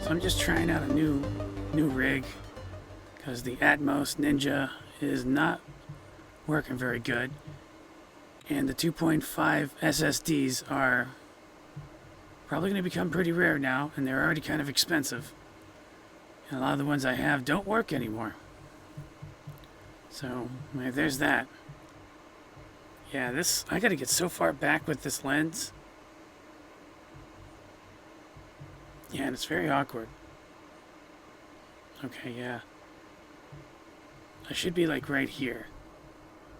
I'm just trying out a new rig because the Atomos Ninja is not working very good, and the 2.5 SSDs are probably going to become pretty rare now, and they're already kind of expensive, and a lot of the ones I have don't work anymore. So there's that. Yeah, I got to get so far back with this lens. Yeah, and it's very awkward. Okay, yeah. I should be like right here.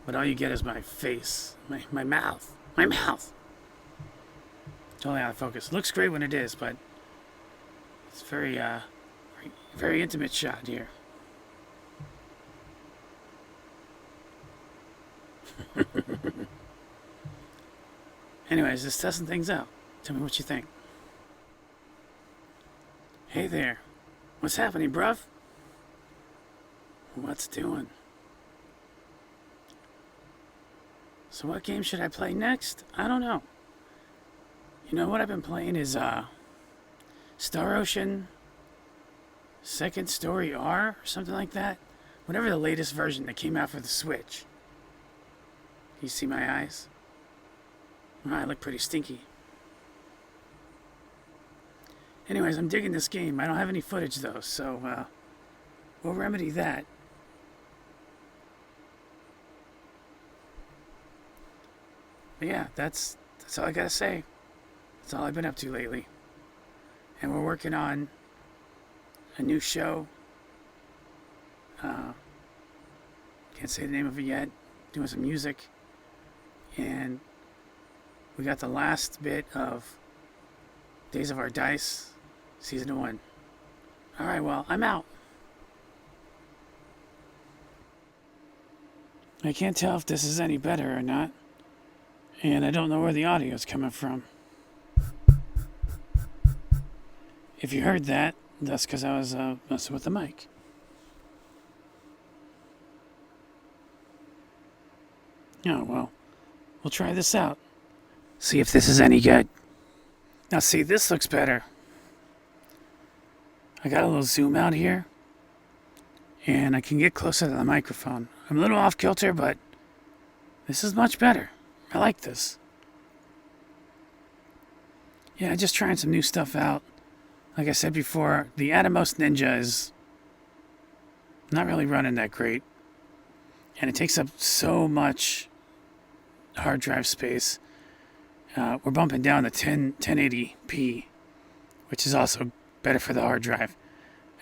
But all you get is my face. My mouth. My mouth! Totally out of focus. Looks great when it is, but it's very intimate shot here. Anyways, just testing things out. Tell me what you think. Hey there. What's happening, bruv? What's doing? So what game should I play next? I don't know. You know what I've been playing is Star Ocean Second Story R or something like that. Whatever the latest version that came out for the Switch. You see my eyes? Oh, I look pretty stinky. Anyways, I'm digging this game. I don't have any footage though, so we'll remedy that. But yeah, that's all I gotta say. That's all I've been up to lately. And we're working on a new show. Can't say the name of it yet. Doing some music. And we got the last bit of Days of Our Dice, Season 1. Alright, well, I'm out. I can't tell if this is any better or not. And I don't know where the audio is coming from. If you heard that, that's because I was messing with the mic. Oh, well, we'll try this out. See if this is any good. Now see, this looks better. I got a little zoom out here, and I can get closer to the microphone. I'm a little off kilter, but this is much better. I like this. Yeah, just trying some new stuff out. Like I said before, the Atomos Ninja is not really running that great, and it takes up so much hard drive space. We're bumping down to 1080p, which is also better for the hard drive.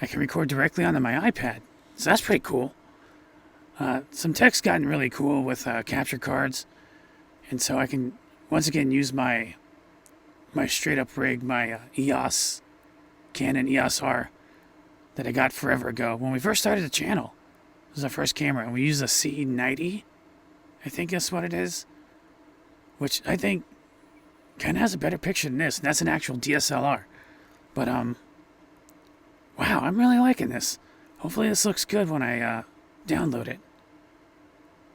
I can record directly onto my iPad, so that's pretty cool. Some tech's gotten really cool with capture cards, and so I can once again use my straight up rig, my Canon EOS R that I got forever ago. When we first started the channel, it was our first camera, and we used a C90, I think that's what it is, which I think kind of has a better picture than this, and that's an actual DSLR. But wow, I'm really liking this. Hopefully this looks good when I download it,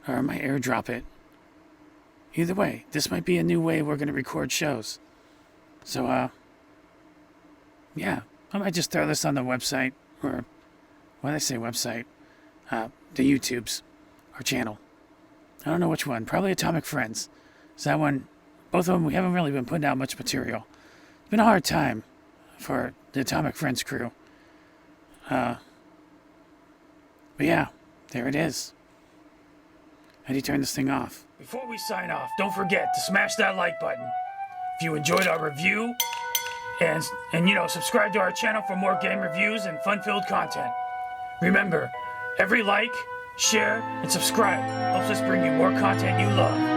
or I might airdrop it. Either way, this might be a new way we're going to record shows. So yeah, I might just throw this on the website, or why did I say website? The YouTubes, our channel. I don't know which one. Probably Atomic Friends. So that one, both of them, we haven't really been putting out much material. It's been a hard time for the Atomic Friends crew. But yeah, there it is. How do you turn this thing off? Before we sign off, don't forget to smash that like button if you enjoyed our review, and subscribe to our channel for more game reviews and fun-filled content. Remember, every like, share, and subscribe helps us bring you more content you love.